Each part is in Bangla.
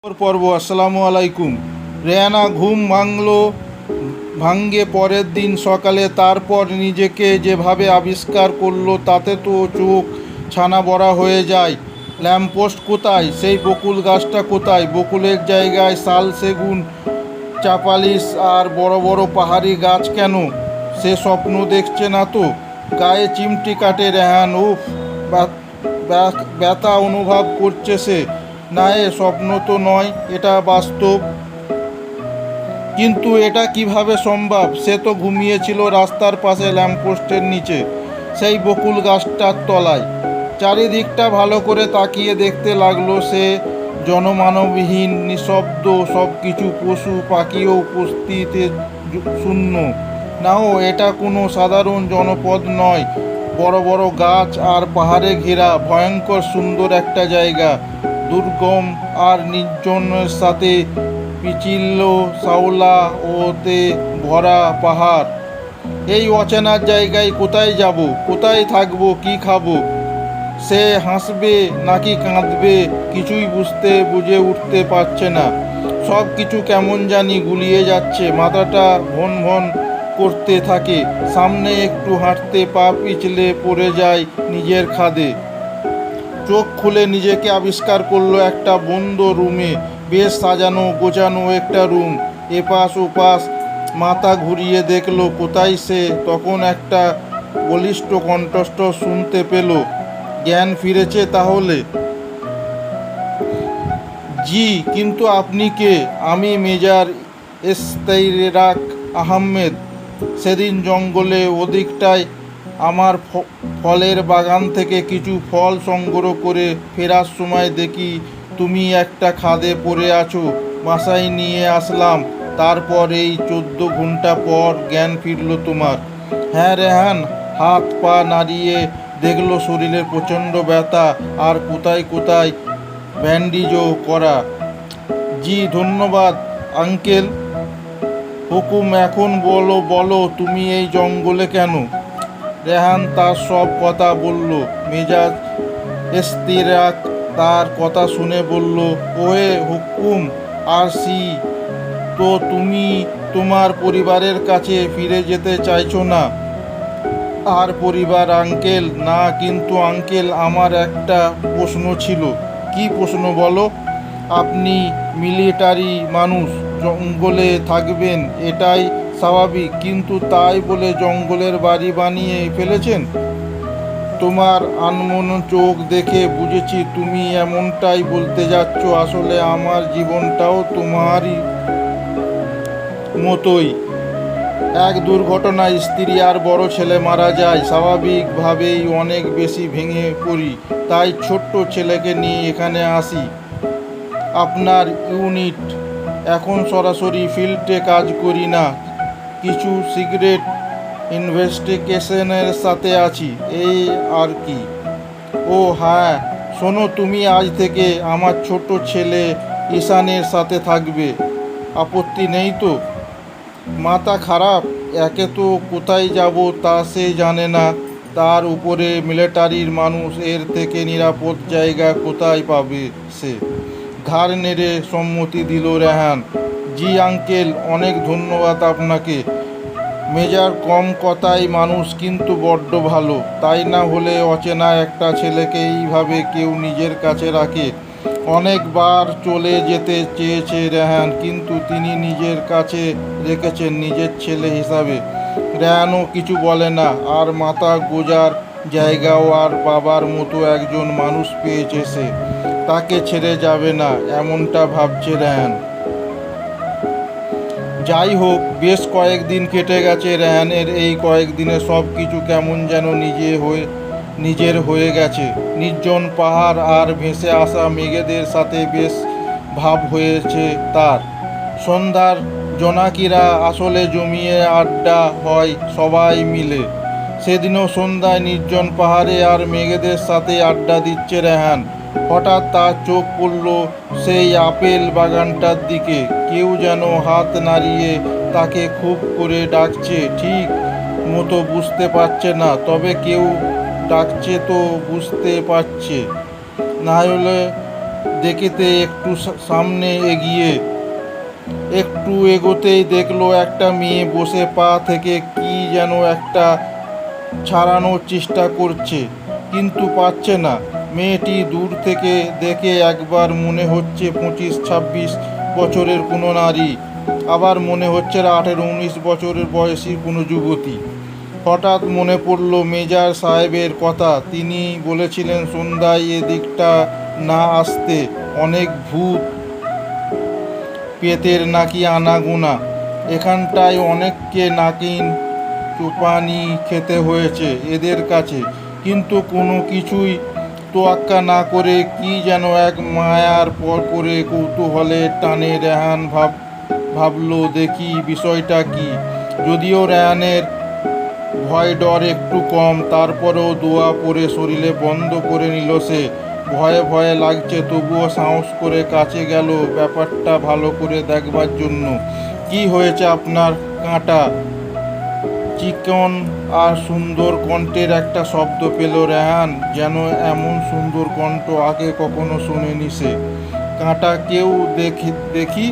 পর্ব। আসসালামু আলাইকুম। রেহানা ঘুম ভাঙ্গে পরের দিন সকালে। তারপর নিজেকে যেভাবে আবিষ্কার করলো তাতে তো চোখ ছানা বড়া হয়ে যায়। ল্যাম্পপোস্ট কোথায়? সেই বকুল গাছটা কোথায়? বকুলের জায়গায় শাল, সেগুন, চাপালিশ আর বড় বড় পাহাড়ি গাছ কেন? সে স্বপ্ন দেখছে না তো? গায়ে চিমটি কাটে রেহান। উফ, ব্যথা অনুভব করছে সে। না, এ স্বপ্ন তো নয়, এটা বাস্তব। কিন্তু এটা কিভাবে সম্ভব? সে তো ঘুমিয়েছিল রাস্তার পাশে, ল্যাম্পপোস্টের নিচে, সেই বকুল গাছটার তলায়। চারিদিকটা ভালো করে তাকিয়ে দেখতে লাগলো সে। জনমানবহীন, নিঃশব্দ সব কিছু, পশু পাখিও উপস্থিতে শূন্য। নাও, এটা কোনো সাধারণ জনপদ নয়। বড় বড় গাছ আর পাহাড়ে ঘেরা ভয়ঙ্কর সুন্দর একটা জায়গা। দুর্গম আর নির্জনের সাথে পিচিল্ল শাওলা ওতে ভরা পাহাড়। এই অচেনার জায়গায় কোথায় যাব? কোথায় থাকবো? কি খাবো? সে হাসবে নাকি কাঁদবে কিছুই বুঝে উঠতে পারছে না। সব কিছু কেমন জানি গুলিয়ে যাচ্ছে। মাথাটা ভন ভন করতে থাকে। সামনে একটু হাঁটতে পা পিছলে পড়ে যায় নিজের খাদে। চোখ খুলে নিজেকে আবিষ্কার করলো একটা বন্ধ রুমে। বেশ সাজানো গোছানো একটা রুম। এপাশ ওপাশ মাথা ঘুরিয়ে দেখলো কোথায় সে। তখন একটা বলিষ্ঠ কণ্ঠস্থ শুনতে পেল। জ্ঞান ফিরেছে তাহলে? জি, কিন্তু আপনি কে? আমি মেজর ইশতিয়াক আহমেদ। সেদিন জঙ্গলে ওদিকটায় আমার ফলের বাগান থেকে কিছু ফল সংগ্রহ করে ফেরার সময় দেখি তুমি একটা খাদে পড়ে আছো। বাসায় নিয়ে আসলাম। তারপর এই 14 ঘন্টা পর জ্ঞান ফিরল তোমার। হ্যাঁ রেহান হাত পা নাড়িয়ে দেখলো শরীরের প্রচণ্ড ব্যথা আর কোথায় কোথায় ব্যান্ডিজও করা। জি ধন্যবাদ আঙ্কেল। হুকুম, এখন বলো তুমি এই জঙ্গলে কেন? রেহান তার সব কথা বলল। মেজাজ ইশতিয়াক তার কথা শুনে বলল, ওহে হুকুম আর সি, তো তুমি তোমার পরিবারের কাছে ফিরে যেতে চাইছো না? আর পরিবার আঙ্কেল? না, কিন্তু আঙ্কেল আমার একটা প্রশ্ন ছিল। কি প্রশ্ন বলো? আপনি মিলিটারি মানুষ, জঙ্গলে থাকবেন এটাই স্বাভাবিক, কিন্তু তাই বলে জঙ্গলের বাড়ি বানিয়ে ফেলেছেন? তোমার আনমন চোখ দেখে বুঝেছি তুমি এমনটাই বলতে যাচ্ছ। আসলে আমার জীবনটাও তোমারই মতোই। এক দুর্ঘটনায় স্ত্রী আর বড় ছেলে মারা যায়। স্বাভাবিকভাবেই অনেক বেশি ভেঙে পড়ি। তাই ছোট্ট ছেলেকে নিয়ে এখানে আসি। আপনার ইউনিট? এখন সরাসরি ফিল্ডে কাজ করি না, কিছু সিক্রেট ইনভেস্টিগেশনের সাথে আছি, এই আর কি। ও হ্যাঁ, শোনো, তুমি আজ থেকে আমার ছোট ছেলে ঈশানের সাথে থাকবে। আপত্তি নেই তো? মাথা খারাপ? একে তো কোথায় যাব তা সে জানে না, তার উপরে মিলিটারির মানুষ। এর থেকে নিরাপদ জায়গা কোথায় পাবে সে? ঘাড় নেড়ে সম্মতি দিল রেহান। জি আঙ্কেল, অনেক ধন্যবাদ আপনাকে। মেজর কম কথায় মানুষ, কিন্তু বড্ড ভালো। তাই না হলে অচেনা একটা ছেলেকে এইভাবে কেউ নিজের কাছে রাখে? অনেকবার চলে যেতে চেয়েছে রেহান, কিন্তু তিনি নিজের কাছে রেখেছেন নিজের ছেলে হিসাবে। রেহানও কিছু বলে না। আর মাথা গোজার জায়গাও আর বাবার মতো একজন মানুষ পেয়েছে সে। তাকে ছেড়ে যাবে না এমনটা ভাবছে রেহান। যাই হোক, বেশ কয়েকদিন কেটে গেছে। রেহানের এই কয়েকদিনে সব কিছু কেমন যেন নিজের হয়ে গেছে। নির্জন পাহাড় আর ভেসে আসা মেঘেদের সাথে বেশ ভাব হয়েছে তার। সন্ধ্যার জোনাকিরা আসলে জমিয়ে আড্ডা হয় সবাই মিলে। সেদিনও সন্ধ্যায় নির্জন পাহাড়ে আর মেঘেদের সাথে আড্ডা দিচ্ছে রেহান। হঠাৎ তার চোখ পড়ল সেই আপেল বাগানটার দিকে। কেউ যেন হাত নাড়িয়ে তাকে খুব করে ডাকছে। ঠিক মতো বুঝতে পারছে না, তবে কেউ ডাকছে তো বুঝতে পারছে। না হলে দেখতে একটু সামনে একটু এগোতেই দেখলো একটা মেয়ে বসে পা থেকে কি যেন একটা ছাড়ানোর চেষ্টা করছে, কিন্তু পারছে না। মেয়েটি দূর থেকে দেখে একবার মনে হচ্ছে 25-26 বছরের কোনো নারী, আবার মনে হচ্ছে 18-19 বছরের বয়সী কোনো যুবতী। হঠাৎ মনে পড়ল মেজর সাহেবের কথা। তিনি বলেছিলেন সন্ধ্যায় এদিকটা না আসতে, অনেক ভূত পেতের নাকি আনাগোনা। এখানটায় অনেককে নাকি চুপানি খেতে হয়েছে এদের কাছে, কিন্তু কোনো কিছুই তোয়াক্কা না করে কি যেন এক মায়ার পর করে কৌতূহলের টানে রেহান ভাবলো দেখি বিষয়টা কি। যদিও রেহানের ভয় ডর একটু কম, তারপরেও দোয়া পড়ে শরীরে বন্ধ করে নিল সে। ভয়ে ভয়ে লাগছে, তবুও সাহস করে কাছে গেল ব্যাপারটা ভালো করে দেখবার জন্য। কি হয়েছে আপনার? কাঁটা চিকন আর সুন্দর কণ্ঠের একটা শব্দ পেল রেহান, যেন এমন সুন্দর কণ্ঠ আগে কখনো শোনেনি সে। কাঁটা কেউ দেখি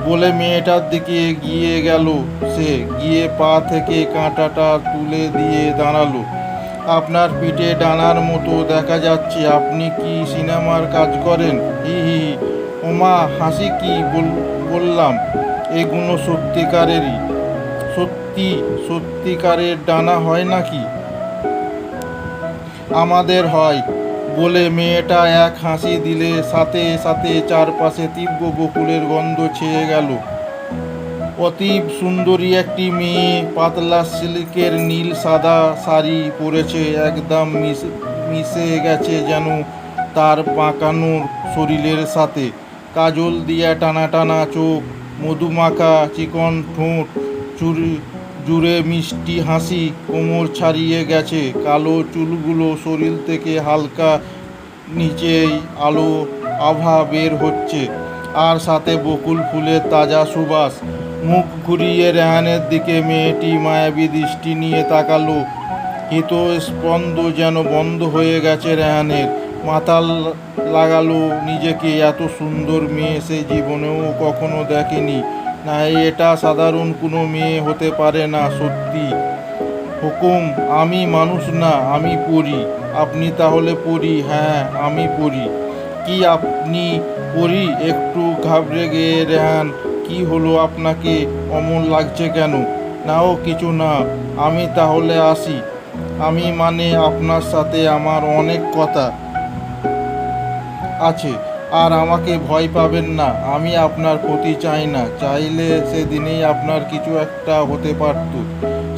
বলে মেয়েটার দিকে এগিয়ে গেল সে, গিয়ে পা থেকে কাঁটাটা তুলে দিয়ে দাঁড়ালো। আপনার পিঠে ডানার মতো দেখা যাচ্ছে, আপনি কি সিনেমার কাজ করেন? হি হি। ওমা, হাসি কি বললাম, এগুলো সত্যিকারেরই। সত্যিকারের ডানা হয় নাকি? আমাদের হয় বলে মেয়েটা এক হাসি দিলে, সাথে সাথে চারপাশে তীব্র বকুলের গন্ধ ছেয়ে গেল। অতীব সুন্দরী একটি মেয়ে, পাতলা সিল্কের নীল সাদা শাড়ি পরেছে, একদম মিশে গেছে যেন তার বাঁকানোর শরীরের সাথে। কাজল দিয়া টানা টানা চোখ, মধুমাখা চিকন ঠোঁট, জুড়ে মিষ্টি হাসি, কোমর ছাড়িয়ে গেছে। কালো চুলগুলো শরীর থেকে হালকা নিচেই আলো আভা বের হচ্ছে, আর সাথে বকুল ফুলের তাজা সুবাস। মুখ ঘুরিয়ে রেহানের দিকে মেয়েটি মায়াবী দৃষ্টি নিয়ে তাকালো। হৃৎস্পন্দ যেন বন্ধ হয়ে গেছে রেহানের। মাথা লাগালো নিজেকে, এত সুন্দর মেয়ে সে জীবনেও কখনো দেখেনি। না, এটা সাধারণ কোনো মেয়ে হতে পারে না। সত্যি হুকুম, আমি মানুষ না, আমি পরী। আপনি তাহলে পরী? হ্যাঁ, আমি পরী। কি আপনি পরী? একটু ঘাবড়ে গিয়ে রেহান, কি হলো আপনাকে? অমন লাগছে কেন? নাও কিছু না, আমি তাহলে আসি। আমি মানে আপনার সাথে আমার অনেক কথা আছে, আর আমাকে ভয় পাবেন না। আমি আপনার ক্ষতি চাই না, চাইলে সেদিনেই আপনার কিছু একটা হতে পারত।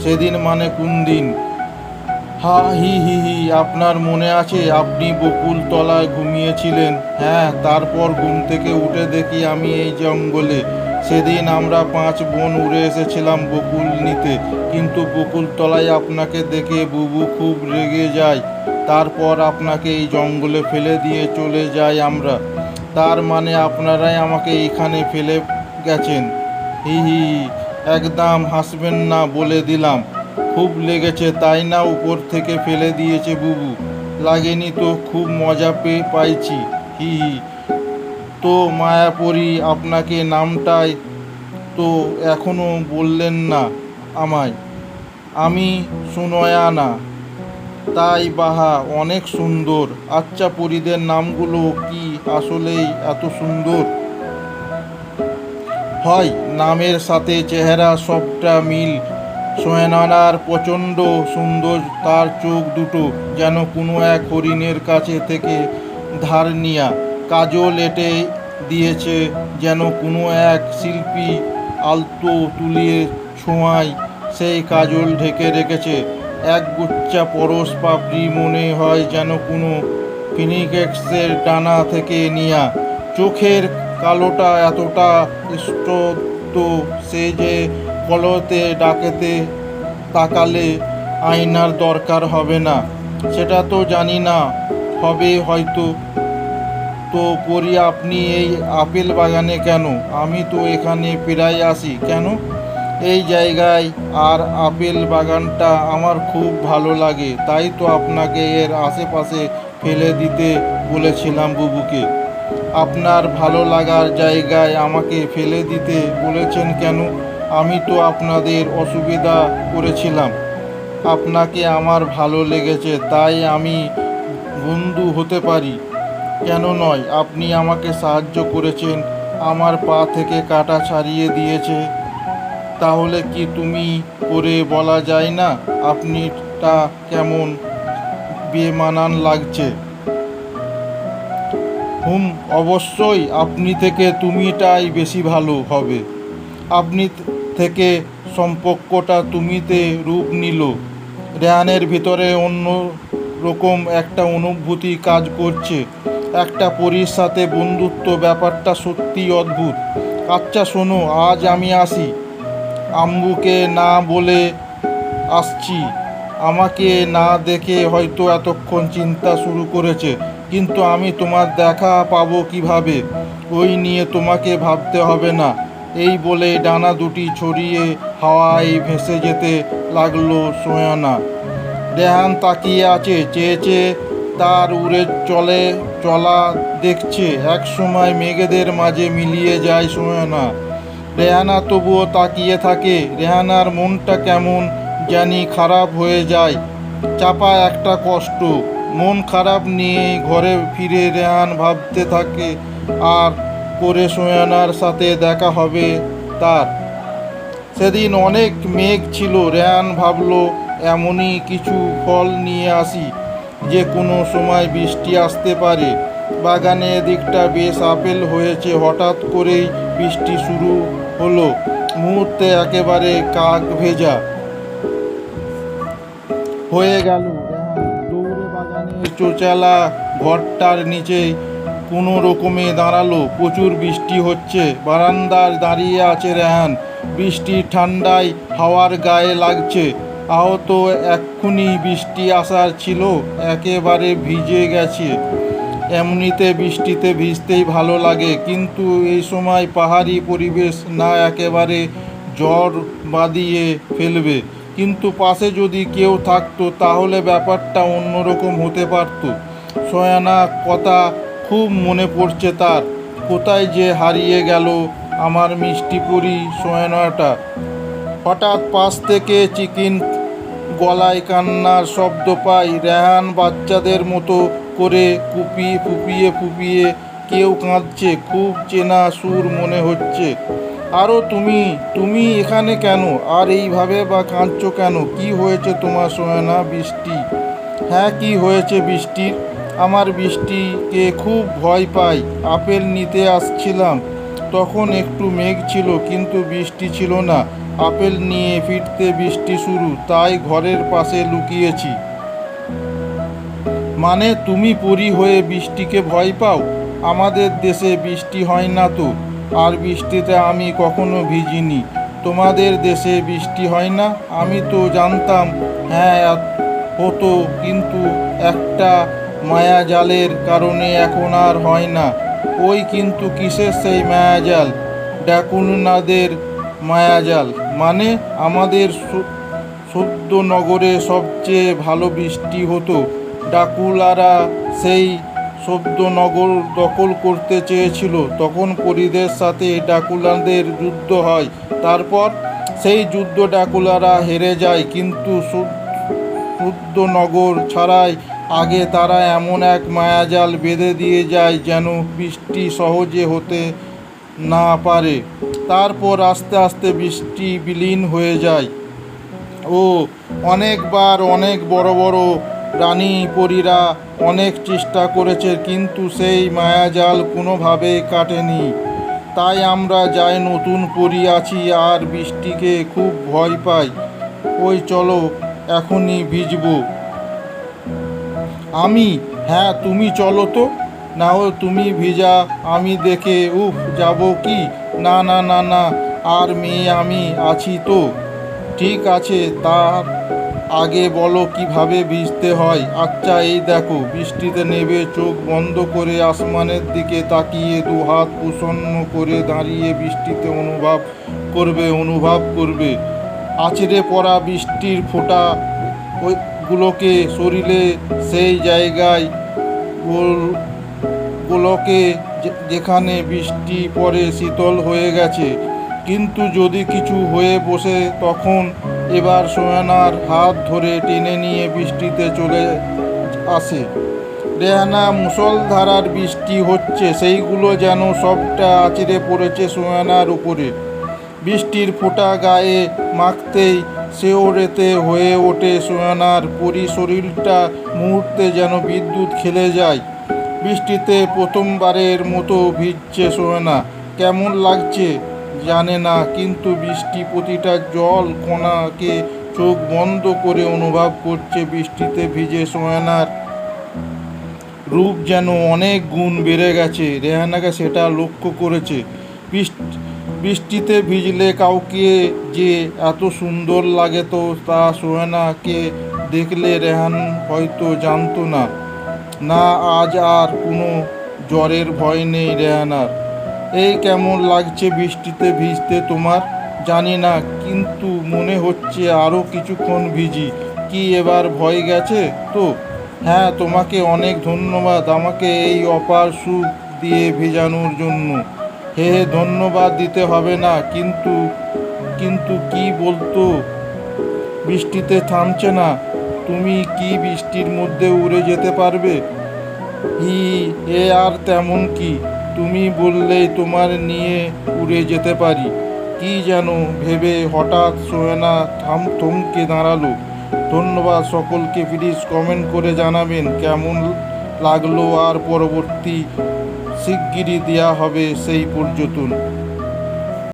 সেদিন মানে কোন দিন? হা হি হি হি। আপনার মনে আছে আপনি বকুল তলায় ঘুমিয়েছিলেন? হ্যাঁ, তারপর ঘুম থেকে উঠে দেখি আমি এই জঙ্গলে। সেদিন আমরা 5 বোন উড়ে এসেছিলাম বকুল নিতে, কিন্তু বকুল তলায় আপনাকে দেখে বুবু খুব রেগে যায়। তারপর আপনাকে এই জঙ্গলে ফেলে দিয়ে চলে যাই আমরা। তার মানে আপনারাই আমাকে এইখানে ফেলে গেছেন? হি হি হি। একদম হাসবেন না বলে দিলাম। খুব লেগেছে তাই না? উপর থেকে ফেলে দিয়েছে বুবু। লাগেনি তো, খুব মজা পাইছি। হি হি। তো মায়াপরী, আপনাকে নামটাই তো এখনো বললেন না আমায়। আমি সুনয়না। তাই? বাহা, অনেক সুন্দর। আচ্ছা, পরীদের নামগুলো কি আসলেই এত সুন্দর হয়? নামের সাথে চেহারা সবটা মিল। সোহেনার প্রচণ্ড সুন্দর, তার চোখ দুটো যেন কোনো এক হরিণের কাছে থেকে ধার নিয়া। কাজল এঁটে দিয়েছে যেন কোনো এক শিল্পী আলতো তুলিয়ে ছোঁয়ায় সেই কাজল ঢেকে রেখেছে। একগুচ্ছা পরশ পাপড়ি, মনে হয় যেন কোনো ফিনিক্সের ডানা থেকে নিয়া। চোখের কালোটা এতটা স্পষ্ট, সে যে কলতে ডাকেতে তাকালে আয়নার দরকার হবে না। সেটা তো জানি না, হবে হয়তো। তো পরি, আপনি এই আপেল বাগানে কেন? আমি তো এখানে প্রায় আসি। কেন? এই জায়গায় আর আপেল বাগানটা আমার খুব ভালো লাগে, তাই তো আপনাকে এর আশেপাশে ফেলে দিতে বলেছিলাম বুবুকে। আপনার ভালো লাগার জায়গায় আমাকে ফেলে দিতে বলেছেন কেন? আমি তো আপনাদের অসুবিধা করেছিলাম। আপনাকে আমার ভালো লেগেছে, তাই আমি বন্ধু হতে পারি, কেন নয়? আপনি আমাকে সাহায্য করেছেন, আমার পা থেকে কাঁটা ছাড়িয়ে দিয়েছে। তাহলে কি তুমি করে বলা যায় না আপনিটা কেমন বেমানান লাগছে? অবশ্যই আপনি থেকে তুমিটাই বেশি ভালো হবে। আপনি থেকে সম্পর্কটা তুমিতে রূপ নিল। রেহানের ভিতরে অন্য রকম একটা অনুভূতি কাজ করছে। একটা পরীর সাথে বন্ধুত্ব, ব্যাপারটা সত্যিই অদ্ভুত। আচ্ছা শোনো, আজ আমি আসি। আম্মুকে না বলে আসছি। আমাকে না দেখে হয়তো এতক্ষণ চিন্তা শুরু করেছে, কিন্তু আমি তোমার দেখা পাবো কিভাবে ওই নিয়ে তোমাকে ভাবতে হবে না। এই বলে ডানা দুটি ছড়িয়ে হাওয়ায় ভেসে যেতে লাগলো সোয়ানা। রেহান তাকিয়ে আছে, চেয়েছে তার উড়ে চলা দেখছে। এক সময় মেঘেদের মাঝে মিলিয়ে যায় সোয়ানা। রেহানা তবুও তাকিয়ে থাকে। রেহানার মনটা কেমন জানি খারাপ হয়ে যায়। চাপা একটা কষ্ট। মন খারাপ নিয়ে ঘরে ফিরে রেহান ভাবতে থাকে আর করে সোয়ানার সাথে দেখা হবে তার। সেদিন অনেক মেঘ ছিল। রেহান ভাবলো এমনই কিছু ফল নিয়ে আসি, যে কোনো সময় বৃষ্টি আসতে পারে। বাগানে এদিকটা বেশ আপেল হয়েছে। হঠাৎ করেই বৃষ্টি শুরু হলো। মুহূর্তে একেবারে কাক ভেজা হয়ে গেল। রেহান দৌড়ে বাগানের চোচালা ঘরটার নিচে কোনো রকমে দাঁড়ালো। প্রচুর বৃষ্টি হচ্ছে। বারান্দায় দাঁড়িয়ে আছে রেহান। বৃষ্টির ঠান্ডায় হাওয়ার গায়ে লাগছে। আহত এক্ষুনি বৃষ্টি আসার ছিল, একেবারে ভিজে গেছে। এমনিতে বৃষ্টিতে ভিজতেই ভালো লাগে, কিন্তু এই সময় পাহাড়ি পরিবেশ না একেবারে জ্বর বাঁধিয়ে ফেলবে। কিন্তু পাশে যদি কেউ থাকতো তাহলে ব্যাপারটা অন্যরকম হতে পারত। সোয়ানা কথা খুব মনে পড়ছে তার। কোথায় যে হারিয়ে গেল আমার মিষ্টি পরি সোয়ানাটা। হঠাৎ পাশ থেকে চিকিন গলায় কান্নার শব্দ পাই। রেহান বাচ্চাদের মতো করে ফুপিয়ে ফুপিয়ে কেউ কাঁদছে। খুব চেনা সুর মনে হচ্ছে। আরও তুমি তুমি এখানে কেন? আর এইভাবে বা কাঁদছো কেন? কি হয়েছে তোমার সোয়ানা? বৃষ্টি? হ্যাঁ, কি হয়েছে বৃষ্টির? আমার বৃষ্টিকে খুব ভয় পাই। আপেল নিতে আসছিলাম, তখন একটু মেঘ ছিল, কিন্তু বৃষ্টি ছিল না। আপেল নিয়ে ফিরতে বৃষ্টি শুরু, তাই ঘরের পাশে লুকিয়েছি। মানে তুমি পরী হয়ে বৃষ্টিকে ভয় পাও? আমাদের দেশে বৃষ্টি হয় না তো। আর বৃষ্টিতে আমি কখনো ভিজিনি। তোমাদের দেশে বৃষ্টি হয় না? আমি তো জানতাম হ্যাঁ হতো, কিন্তু একটা মায়াজালের কারণে এখন আর হয় না। ওই কিন্তু কিসের সেই মায়াজাল? ডাকুনাদের মায়াজাল। মানে আমাদের শব্দনগরে সবচেয়ে ভালো বৃষ্টি হতো। ডাকুলারা সেই শব্দনগর দখল করতে চেয়েছিল। তখন পরীদের সাথে ডাকুলাদের যুদ্ধ হয়। তারপর সেই যুদ্ধ ডাকুলারা হেরে যায়, কিন্তু শব্দনগর ছাড়াই আগে তারা এমন এক মায়াজাল বেঁধে দিয়ে যায় যেন বৃষ্টি সহজে হতে না পারে। তারপর আস্তে আস্তে বৃষ্টি বিলীন হয়ে যায়। ও অনেকবার অনেক বড় বড় রানী পরীরা অনেক চেষ্টা করেছে, কিন্তু সেই মায়াজাল কোনোভাবেই কাটেনি। তাই আমরা যাই নতুন পরী আছি আর বৃষ্টিকে খুব ভয় পাই। ওই চলো, এখনই ভিজবো। আমি? হ্যাঁ, তুমি চলো তো। নাও তুমি ভিজা আমি দেখে যাব কি? না না না না, আর মেয়ে আমি আছি তো। ঠিক আছে, তার আগে বলো কিভাবে ভিজতে হয়। আচ্ছা, এই দেখো। বৃষ্টিতে নেবে। চোখ বন্ধ করে আসমানের দিকে তাকিয়ে দু হাত প্রসন্ন করে দাঁড়িয়ে বৃষ্টিতে অনুভব করবে আছড়ে পড়া বৃষ্টির ফোঁটা ওইগুলোকে শরীরে সেই জায়গায় গুলোকে যেখানে বৃষ্টি পড়ে শীতল হয়ে গেছে, কিন্তু যদি কিছু হয়ে বসে তখন এবার সোয়ানার হাত ধরে টেনে নিয়ে বৃষ্টিতে চলে আসে। রেহানা মুষলধারার বৃষ্টি হচ্ছে, সেইগুলো যেন সবটা আছড়ে পড়েছে সোয়ানার উপরে। বৃষ্টির ফোঁটা গায়ে মাখতেই শেওরেতে হয়ে ওঠে সোয়ানার শরীরটা, মুহূর্তে যেন বিদ্যুৎ খেলে যায়। বৃষ্টিতে প্রথমবারের মতো ভিজছে সোয়ানা। কেমন লাগছে জানে না, কিন্তু বৃষ্টি প্রতিটা জল কণাকে চোখ বন্ধ করে অনুভব করছে। বৃষ্টিতে ভিজে সোয়ানার রূপ যেন অনেক গুণ বেড়ে গেছে। রেহানাকে সেটা লক্ষ্য করেছে। বৃষ্টিতে ভিজলে কাউকে যে এত সুন্দর লাগে তো তা সোয়ানাকে দেখলে রেহান হয়তো জানতো না। না, আজ আর কোনো জ্বরের ভয় নেই রেহানার। এই কেমন লাগছে বৃষ্টিতে ভিজতে তোমার? জানি না, কিন্তু মনে হচ্ছে আরও কিছুক্ষণ ভিজি। কি এবার ভয় গেছে তো? হ্যাঁ, তোমাকে অনেক ধন্যবাদ আমাকে এই অপার সুখ দিয়ে ভেজানোর জন্য। হে, ধন্যবাদ দিতে হবে না। কিন্তু কিন্তু কি বলতো? বৃষ্টিতে থামছে না। তুমি কি বৃষ্টির মধ্যে উড়ে যেতে পারবে? হি, এ আর তেমন কি, তুমি বললেই তোমার নিয়ে উড়ে যেতে পারি। কি যেন ভেবে হঠাৎ সোয়ানা থমকে দাঁড়ালো। ধন্যবাদ সকলকে। প্লিজ কমেন্ট করে জানাবেন কেমন লাগলো, আর পরবর্তী শিগগিরই দেওয়া হবে। সেই পর্যন্ত